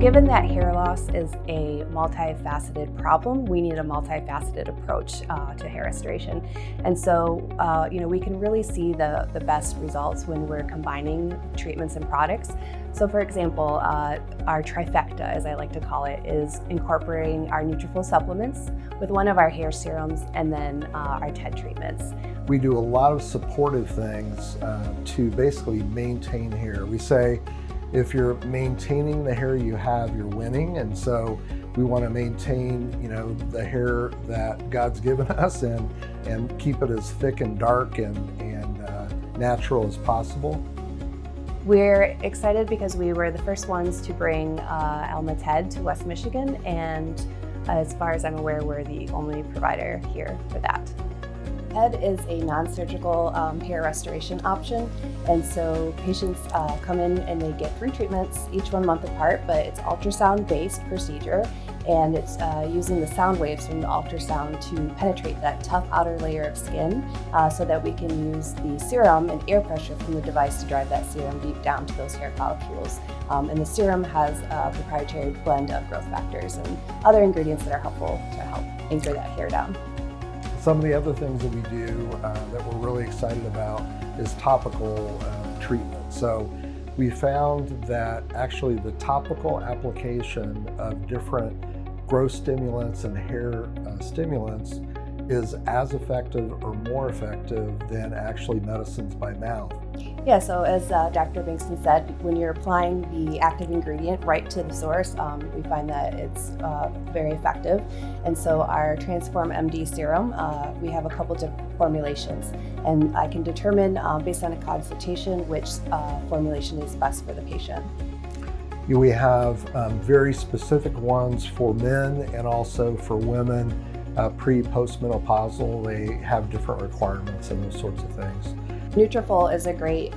Given that hair loss is a multifaceted problem, we need a multifaceted approach to hair restoration. And so, we can really see the best results when we're combining treatments and products. So for example, our trifecta, as I like to call it, is incorporating our Nutrafol supplements with one of our hair serums and then our TED treatments. We do a lot of supportive things to basically maintain hair. We say, if you're maintaining the hair you have, you're winning. And so we want to maintain, the hair that God's given us and keep it as thick and dark and natural as possible. We're excited because we were the first ones to bring Alma TED to West Michigan, and as far as I'm aware, we're the only provider here for that. TED is a non-surgical hair restoration option, and so patients come in and they get 3 treatments, each 1 month apart, but it's ultrasound-based procedure, and it's using the sound waves from the ultrasound to penetrate that tough outer layer of skin so that we can use the serum and air pressure from the device to drive that serum deep down to those hair follicles. And the serum has a proprietary blend of growth factors and other ingredients that are helpful to help anchor that hair down. Some of the other things that we do that we're really excited about is topical treatment. So we found that actually the topical application of different growth stimulants and hair stimulants is as effective or more effective than actually medicines by mouth. Yeah, so as Dr. Bengtson said, when you're applying the active ingredient right to the source, we find that it's very effective. And so our Transform MD serum, we have a couple different formulations, and I can determine based on a consultation which formulation is best for the patient. We have very specific ones for men and also for women, pre-postmenopausal. They have different requirements and those sorts of things. Nutrafol is a great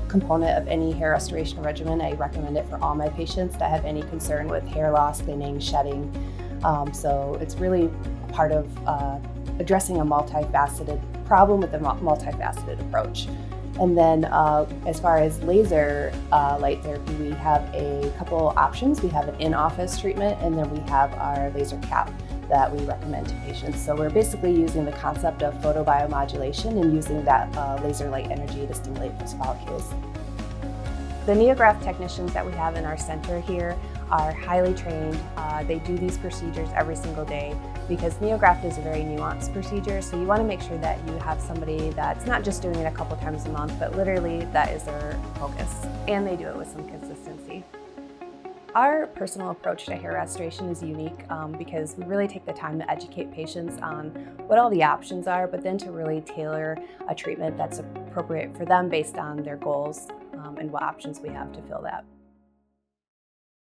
component of any hair restoration regimen. I recommend it for all my patients that have any concern with hair loss, thinning, shedding. So it's really part of addressing a multifaceted problem with a multifaceted approach. And then as far as laser light therapy, we have a couple options. We have an in-office treatment, and then we have our laser cap that we recommend to patients. So we're basically using the concept of photobiomodulation and using that laser light energy to stimulate those follicles. The NeoGraft technicians that we have in our center here are highly trained. They do these procedures every single day because NeoGraft is a very nuanced procedure, so you want to make sure that you have somebody that's not just doing it a couple times a month, but literally that is their focus, and they do it with some consistency. Our personal approach to hair restoration is unique because we really take the time to educate patients on what all the options are, but then to really tailor a treatment that's appropriate for them based on their goals and what options we have to fill that.